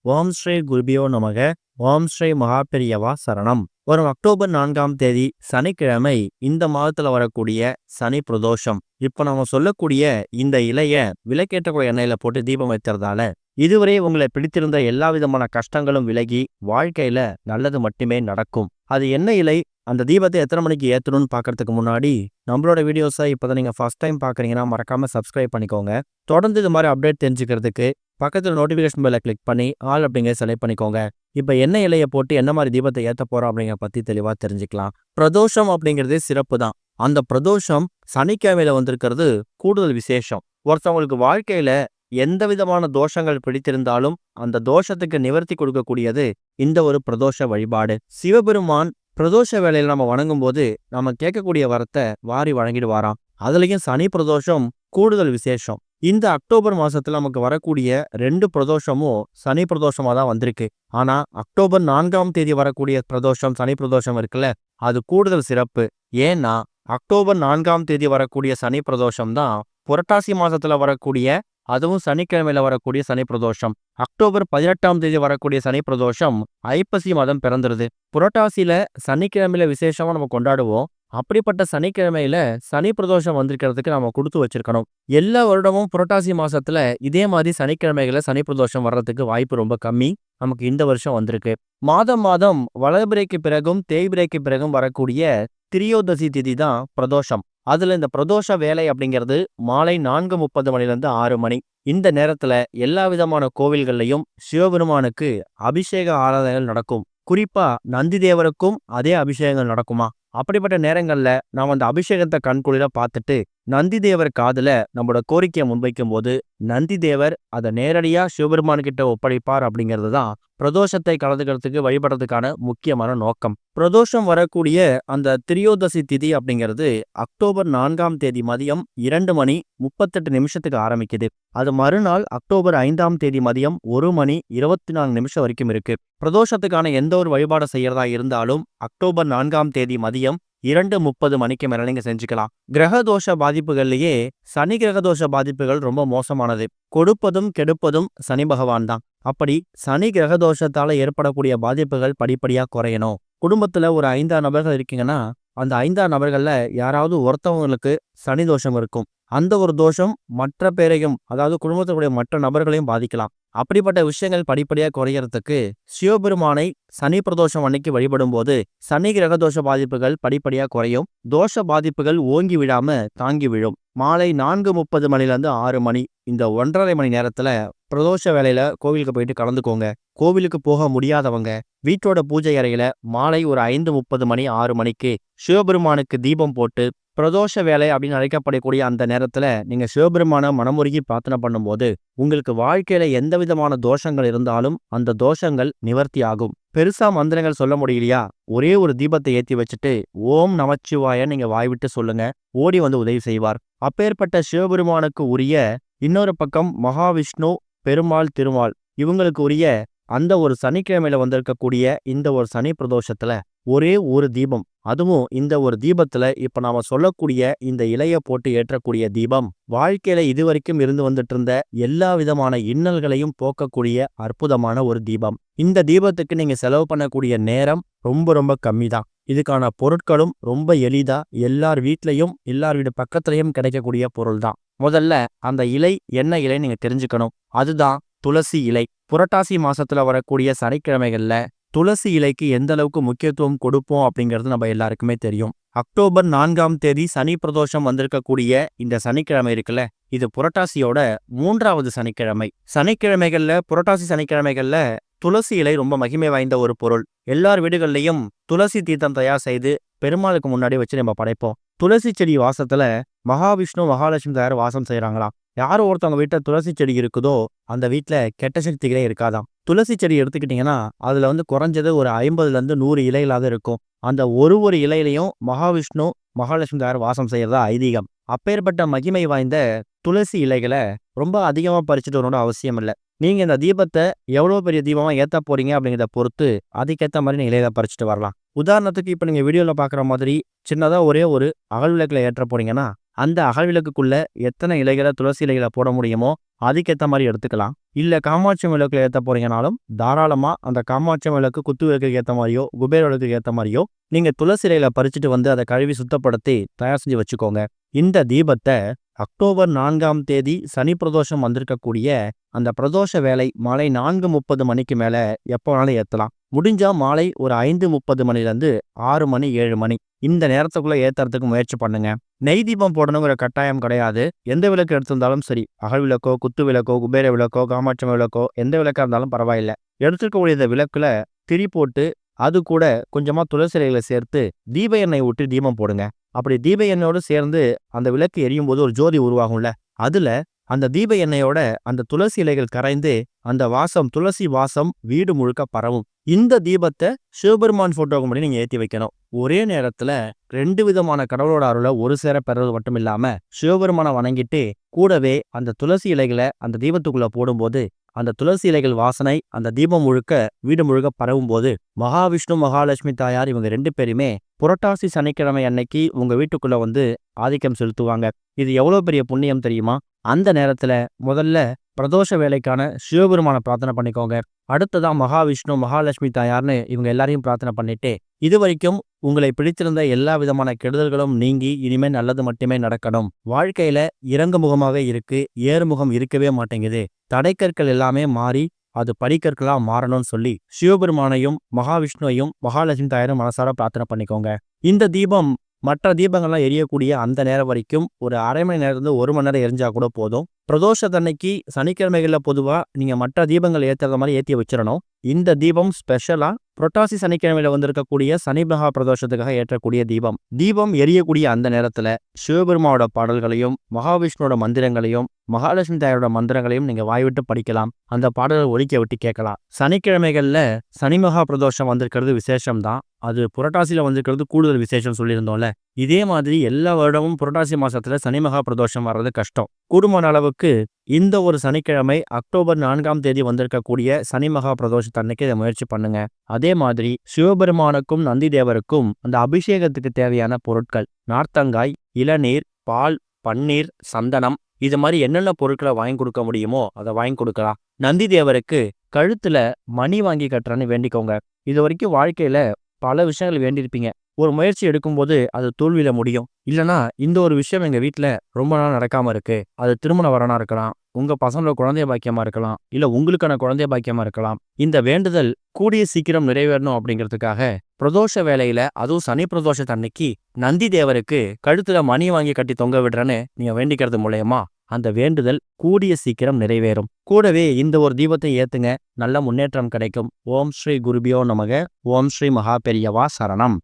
ஓம் ஸ்ரீ குருபியோ நமக. ஓம் ஸ்ரீ மகாபெரியவா சரணம். வரும் அக்டோபர் 4ஆம் தேதி சனிக்கிழமை இந்த மாதத்துல வரக்கூடிய சனி பிரதோஷம். இப்ப நம்ம சொல்லக்கூடிய இந்த இலைய விளக்கேற்றக்கூடிய எண்ணெயில போட்டு தீபம் வைக்கிறதால இதுவரை உங்களை பிடித்திருந்த எல்லா விதமான கஷ்டங்களும் விலகி வாழ்க்கையில நல்லது மட்டுமே நடக்கும். அது என்ன இலை, அந்த தீபத்தை எத்தனை மணிக்கு ஏற்றணும்னு பார்க்கறதுக்கு முன்னாடி நம்மளோட வீடியோஸை இப்போதான் நீங்கள் ஃபர்ஸ்ட் டைம் பார்க்குறீங்கன்னா மறக்காம சப்ஸ்கிரைப் பண்ணிக்கோங்க. தொடர்ந்து இது மாதிரி அப்டேட் தெரிஞ்சுக்கிறதுக்கு பக்கத்தில் நோட்டிஃபிகேஷன் பெல்லை கிளிக் பண்ணி ஆல் அப்படிங்கிற செலக்ட் பண்ணிக்கோங்க. இப்போ என்ன இலையை போட்டு என்ன மாதிரி தீபத்தை ஏற்ற போகிறோம் அப்படிங்கிற பற்றி தெளிவாக தெரிஞ்சுக்கலாம். பிரதோஷம் அப்படிங்கிறதே சிறப்பு தான். அந்த பிரதோஷம் சனிக்கிழமையில வந்திருக்கிறது கூடுதல் விசேஷம். ஒருத்தவங்களுக்கு வாழ்க்கையில எந்த விதமான தோஷங்கள் பிடித்திருந்தாலும் அந்த தோஷத்துக்கு நிவர்த்தி கொடுக்கக்கூடியது இந்த ஒரு பிரதோஷ வழிபாடு. சிவபெருமான் பிரதோஷ வேலையில நம்ம வணங்கும் போது நம்ம கேட்கக்கூடிய வரத்தை வாரி வழங்கிடுவாராம். அதுலயும் சனி பிரதோஷம் கூடுதல் விசேஷம். இந்த அக்டோபர் மாசத்துல நமக்கு வரக்கூடிய 2 பிரதோஷமும் சனி பிரதோஷமா தான் வந்திருக்கு. ஆனா அக்டோபர் 4ஆம் தேதி வரக்கூடிய பிரதோஷம் சனி பிரதோஷம் இருக்குல்ல, அது கூடுதல் சிறப்பு. ஏன்னா அக்டோபர் 4ஆம் தேதி வரக்கூடிய சனி பிரதோஷம் தான் புரட்டாசி மாசத்துல வரக்கூடிய, அதுவும் சனிக்கிழமையில வரக்கூடிய சனி பிரதோஷம். அக்டோபர் 18ஆம் தேதி வரக்கூடிய சனி பிரதோஷம் ஐப்பசி மாதம் பிறந்துருது. புரட்டாசியில சனிக்கிழமையில விசேஷமா நம்ம கொண்டாடுவோம். அப்படிப்பட்ட சனிக்கிழமையில சனி பிரதோஷம் வந்திருக்கிறதுக்கு நம்ம கொடுத்து வச்சிருக்கணும். எல்லா வருடமும் புரட்டாசி மாசத்துல இதே மாதிரி சனிக்கிழமைகளை சனி பிரதோஷம் வர்றதுக்கு வாய்ப்பு ரொம்ப கம்மி. நமக்கு இந்த வருஷம் வந்திருக்கு. மாதம் மாதம் வளர்பிறைக்கு பிறகும் தேய்பிறைக்கு பிறகும் வரக்கூடிய திரியோதசி திதி தான் பிரதோஷம். அதுல இந்த பிரதோஷ வேலை அப்படிங்கிறது மாலை 4:30 மணிலேருந்து 6 மணி. இந்த நேரத்துல எல்லா விதமான கோவில்கள்லையும் சிவபெருமானுக்கு அபிஷேக ஆராதனைகள் நடக்கும். குறிப்பா நந்தி தேவருக்கும் அதே அபிஷேகங்கள் நடக்குமா. அப்படிப்பட்ட நேரங்கள்ல நாம் அந்த அபிஷேகத்தை கண்குளிர பார்த்துட்டு நந்தி தேவர் காதுல நம்மளோட கோரிக்கையை முன்வைக்கும் போது நந்தி தேவர் அதை நேரடியா சிவபெருமான் கிட்ட ஒப்படைப்பார். அப்படிங்கிறது தான் பிரதோஷத்தை கலந்துக்கிறதுக்கு வழிபடுறதுக்கான முக்கியமான நோக்கம். பிரதோஷம் வரக்கூடிய அந்த திரியோதசி திதி அப்படிங்கிறது அக்டோபர் 4ஆம் தேதி மதியம் 2:38 ஆரம்பிக்குது. அது மறுநாள் அக்டோபர் 5ஆம் தேதி மதியம் 1:24 வரைக்கும் இருக்கு. பிரதோஷத்துக்கான எந்த ஒரு வழிபாடு செய்யறதா இருந்தாலும் அக்டோபர் 4ஆம் தேதி மதியம் 2:30 மேல நீங்க செஞ்சுக்கலாம். கிரகதோஷ பாதிப்புகள்லயே சனி கிரகதோஷ பாதிப்புகள் ரொம்ப மோசமானது. கொடுப்பதும் கெடுப்பதும் சனி பகவான் தான். அப்படி சனி கிரகதோஷத்தால ஏற்படக்கூடிய பாதிப்புகள் படிப்படியா குறையணும். குடும்பத்துல ஒரு 5 நபர்கள் இருக்கீங்கன்னா அந்த 5 நபர்கள்ல யாராவது ஒருத்தவங்களுக்கு சனி தோஷம் இருக்கும். அந்த ஒரு தோஷம் மற்ற பேரையும், அதாவது குடும்பத்தினுடைய மற்ற நபர்களையும் பாதிக்கலாம். அப்படிப்பட்ட விஷயங்கள் படிப்படியா குறையறதுக்கு சிவபெருமானை சனி பிரதோஷம் அன்னைக்கு வழிபடும் போது சனி கிரகதோஷ பாதிப்புகள் படிப்படியா குறையும். தோஷ பாதிப்புகள் ஓங்கி விழாம தாங்கி விழும். மாலை 4:30 மணிலேருந்து 6 மணி இந்த 1.5 மணி நேரத்துல பிரதோஷ வேலையில கோவிலுக்கு போயிட்டு கலந்துக்கோங்க. கோவிலுக்கு போக முடியாதவங்க வீட்டோட பூஜை அறையில மாலை ஒரு 5:30 6 மணிக்கு சிவபெருமானுக்கு தீபம் போட்டு பிரதோஷ வேலை அப்படின்னு அழைக்கப்படக்கூடிய அந்த நேரத்துல நீங்க சிவபெருமான மனமுருகி பிரார்த்தனை பண்ணும்போது உங்களுக்கு வாழ்க்கையில எந்த விதமான தோஷங்கள் இருந்தாலும் அந்த தோஷங்கள் நிவர்த்தி ஆகும். பெருசா மந்திரங்கள் சொல்ல முடியலையா, ஒரே ஒரு தீபத்தை ஏற்றி வச்சுட்டு ஓம் நமச்சிவாய நீங்க வாய்விட்டு சொல்லுங்க, ஓடி வந்து உதவி செய்வார். அப்பேற்பட்ட சிவபெருமானுக்கு உரிய இன்னொரு பக்கம் மகாவிஷ்ணு, பெருமாள், திருமால் இவங்களுக்கு உரிய அந்த ஒரு சனிக்கிழமையில வந்திருக்கக்கூடிய இந்த ஒரு சனி பிரதோஷத்துல ஒரே ஒரு தீபம், அதுவும் இந்த ஒரு தீபத்துல இப்ப நாம சொல்லக்கூடிய இந்த இலைய போட்டு ஏற்றக்கூடிய தீபம் வாழ்க்கையில இதுவரைக்கும் இருந்து வந்துட்டு இருந்த எல்லா விதமான இன்னல்களையும் போக்கக்கூடிய அற்புதமான ஒரு தீபம். இந்த தீபத்துக்கு நீங்க செலவு பண்ணக்கூடிய நேரம் ரொம்ப ரொம்ப கம்மி தான். இதுக்கான பொருட்களும் ரொம்ப எளிதா எல்லார் வீட்லயும் எல்லார் வீடு பக்கத்துலயும் கிடைக்கக்கூடிய பொருள் தான். முதல்ல அந்த இலை என்ன இலை நீங்க தெரிஞ்சுக்கணும். அதுதான் துளசி இலை. புரட்டாசி மாசத்துல வரக்கூடிய சனிக்கிழமைகள்ல துளசி இலைக்கு எந்த அளவுக்கு முக்கியத்துவம் கொடுப்போம் அப்படிங்கிறது நம்ம எல்லாருக்குமே தெரியும். அக்டோபர் 4ஆம் தேதி சனி பிரதோஷம் வந்திருக்கக்கூடிய இந்த சனிக்கிழமை இருக்குல்ல, இது புரட்டாசியோட 3வது சனிக்கிழமை. சனிக்கிழமைகள்ல புரட்டாசி சனிக்கிழமைகள்ல துளசி இலை ரொம்ப மகிமை வாய்ந்த ஒரு பொருள். எல்லார் வீடுகள்லையும் துளசி தீர்த்தம் தயார் செய்து பெருமாளுக்கு முன்னாடி வச்சு நம்ம படைப்போம். துளசி செடி வாசத்துல மகாவிஷ்ணு மகாலட்சுமி தயார் வாசம் செய்யறாங்களாம். யாரும் ஒருத்தவங்க வீட்டுல துளசி செடி இருக்குதோ அந்த வீட்டுல கெட்ட சக்திகளே இருக்காதாம். துளசி செடி எடுத்துக்கிட்டீங்கன்னா அதுல குறைஞ்சது ஒரு 50லேருந்து 100 இலைகளாக இருக்கும். அந்த ஒரு இலையிலையும் மகாவிஷ்ணு மகாலட்சுமி தயார் வாசம் செய்யறதா ஐதீகம். அப்பேற்பட்ட மகிமை வாய்ந்த துளசி இலைகளை ரொம்ப அதிகமா பறிச்சுட்டு வரணும்னு அவசியம் இல்லை. நீங்க இந்த தீபத்தை எவ்வளவு பெரிய தீபமா ஏத்த போறீங்க அப்படிங்கிறத பொறுத்து அதுக்கேற்ற மாதிரி நீங்க இலையை பறிச்சுட்டு வரலாம். உதாரணத்துக்கு இப்ப நீங்க வீடியோல பாக்குற மாதிரி சின்னதா ஒரே ஒரு அகல் விளக்குல ஏற்ற போறீங்கன்னா அந்த அகல் விளக்குக்குள்ள எத்தனை இலைகளை துளசி இலைகளை போட முடியுமோ அதுக்கேற்ற மாதிரி எடுத்துக்கலாம். இல்லை காமாட்சி விளக்குல ஏற்ற போறீங்கனாலும் தாராளமாக அந்த காமாட்சி விளக்கு குத்து விளக்குக்கு ஏற்ற மாதிரியோ குபேர விளக்குக்கு ஏற்ற மாதிரியோ நீங்கள் துளசி இலையில பறிச்சுட்டு வந்து அதை கழுவி சுத்தப்படுத்தி தயார் செஞ்சு வச்சுக்கோங்க. இந்த தீபத்தை அக்டோபர் 4ஆம் தேதி சனி பிரதோஷம் வந்திருக்கக்கூடிய அந்த பிரதோஷ வேலை மாலை 4:30 மணிக்கு மேலே எப்போ வேணாலும் ஏற்றலாம். முடிஞ்சா மாலை ஒரு 5:30 மணிலேருந்து 6 மணி 7 மணி இந்த நேரத்துக்குள்ளே ஏற்றுறதுக்கு முயற்சி பண்ணுங்க. நெய் தீபம் போடணுங்கிற கட்டாயம் கிடையாது. எந்த விளக்கு எடுத்திருந்தாலும் சரி, அகல் விளக்கோ குத்து விளக்கோ குபேர விளக்கோ காமாட்சி விளக்கோ எந்த விளக்காக இருந்தாலும் பரவாயில்லை. எடுத்துக்கக்கூடிய இந்த விளக்குல திரி போட்டு அது கூட கொஞ்சமாக துளசி இலைகளை சேர்த்து தீப எண்ணெய் ஊற்றி தீபம் போடுங்க. அப்படி தீப எண்ணெயோடு சேர்ந்து அந்த விளக்கு எரியும் போது ஒரு ஜோதி உருவாகும்ல, அதுல அந்த தீப எண்ணெயோட அந்த துளசி இலைகள் கரைந்து அந்த வாசம் துளசி வாசம் வீடு முழுக்க பரவும். இந்த தீபத்தை சிவபெருமான் போட்டோக்கு முன்னாடி நீங்க ஏற்றி வைக்கணும். ஒரே நேரத்துல 2 விதமான கடவுளோட அருளை ஒரு சேர பெறது மட்டும் இல்லாம சிவபெருமானை வணங்கிட்டு கூடவே அந்த துளசி இலைகளை அந்த தீபத்துக்குள்ள போடும்போது அந்த துளசி இலைகள் வாசனை அந்த தீபம் முழுக்க வீடு முழுக்க பரவும் போது மகாவிஷ்ணு மகாலட்சுமி தாயார் இவங்க 2 பேருமே புரட்டாசி சனிக்கிழமை அன்னைக்கு உங்க வீட்டுக்குள்ள வந்து ஆதிக்கம் செலுத்துவாங்க. இது எவ்வளவு பெரிய புண்ணியம் தெரியுமா? அந்த நேரத்துல முதல்ல பிரதோஷ வேலைக்கான சிவபெருமான பிரார்த்தனை பண்ணிக்கோங்க. அடுத்ததான் மகாவிஷ்ணு மகாலட்சுமி தாயார்னு இவங்க எல்லாரையும் பிரார்த்தனை பண்ணிட்டு இது வரைக்கும் உங்களை பிடித்திருந்த எல்லா விதமான கெடுதல்களும் நீங்கி இனிமேல் நல்லது மட்டுமே நடக்கணும். வாழ்க்கையில இறங்கு முகமாக இருக்கு, ஏறுமுகம் இருக்கவே மாட்டேங்குது. தடைக்கற்கள் எல்லாமே மாறி அது படிக்கற்களா மாறணும்னு சொல்லி சிவபெருமானையும் மகாவிஷ்ணுவையும் மகாலட்சுமி தாயாரும் மனசார பிரார்த்தனை பண்ணிக்கோங்க. இந்த தீபம் மற்ற தீபங்கள்லாம் எரியக்கூடிய அந்த நேரம் வரைக்கும் ஒரு அரை மணி நேரத்துலேருந்து 1 மணி நேரம் எரிஞ்சா கூட போதும். பிரதோஷத்தன்னைக்கு சனிக்கிழமைகளில் பொதுவாக நீங்கள் மற்ற தீபங்கள் ஏற்றுற மாதிரி ஏற்றி வச்சிடணும். இந்த தீபம் ஸ்பெஷலாக புரட்டாசி சனிக்கிழமையில வந்திருக்கக்கூடிய சனி மகா பிரதோஷத்துக்காக ஏற்றக்கூடிய தீபம். தீபம் எரியக்கூடிய அந்த நேரத்தில் சிவபெருமாவோட பாடல்களையும் மகாவிஷ்ணுவோட மந்திரங்களையும் மகாலட்சுமி தாயாரோட மந்திரங்களையும் நீங்கள் வாய்விட்டு படிக்கலாம். அந்த பாடல்கள் ஒலிக்க விட்டு கேட்கலாம். சனிக்கிழமைகளில் சனி மகா பிரதோஷம் வந்திருக்கிறது விசேஷம்தான். அது புரட்டாசியில் வந்திருக்கிறது கூடுதல் விசேஷம் சொல்லியிருந்தோம்ல. இதே மாதிரி எல்லா வருடமும் புரட்டாசி மாசத்துல சனி மகா பிரதோஷம் வர்றது கஷ்டம். கூடுமான அளவுக்கு இந்த ஒரு சனிக்கிழமை அக்டோபர் 4ஆம் தேதி வந்திருக்கக்கூடிய சனி மகா பிரதோஷத்தன்னைக்கு இதை முயற்சி பண்ணுங்க. அதே மாதிரி சிவபெருமானுக்கும் நந்தி தேவருக்கும் அந்த அபிஷேகத்துக்கு தேவையான பொருட்கள் நார்த்தங்காய், இளநீர், பால், பன்னீர், சந்தனம் இது மாதிரி என்னென்ன பொருட்களை வாங்கி கொடுக்க முடியுமோ அதை வாங்கி கொடுக்கலாம். நந்தி தேவருக்கு கழுத்துல மணி வாங்கி கட்டுறன்னு வேண்டிக்கோங்க. இது வரைக்கும் வாழ்க்கையில பல விஷயங்கள் வேண்டியிருப்பீங்க. ஒரு முயற்சி எடுக்கும்போது அது தோல்வியில முடியும். இல்லைனா இந்த ஒரு விஷயம் எங்க வீட்டில் ரொம்ப நாள் நடக்காம இருக்கு, அது திருமண வரனா இருக்கலாம், உங்க பசங்களோட குழந்தைய பாக்கியமா இருக்கலாம், இல்ல உங்களுக்கான குழந்தைய பாக்கியமா இருக்கலாம். இந்த வேண்டுதல் கூடிய சீக்கிரம் நிறைவேறணும் அப்படிங்கிறதுக்காக பிரதோஷ வேலையில அதுவும் சனி பிரதோஷத்து அன்னைக்கு நந்தி தேவருக்கு கழுத்துல மணி வாங்கி கட்டி தொங்க விடுறேன்னு நீங்க வேண்டிக்கிறது மூலயமா அந்த வேண்டுதல் கூடிய சீக்கிரம் நிறைவேறும். கூடவே இந்த ஒரு தீபத்தை ஏத்துங்க, நல்ல முன்னேற்றம் கிடைக்கும். ஓம் ஸ்ரீ குருபியோ நமக. ஓம் ஸ்ரீ மகா பெரியவா சரணம்.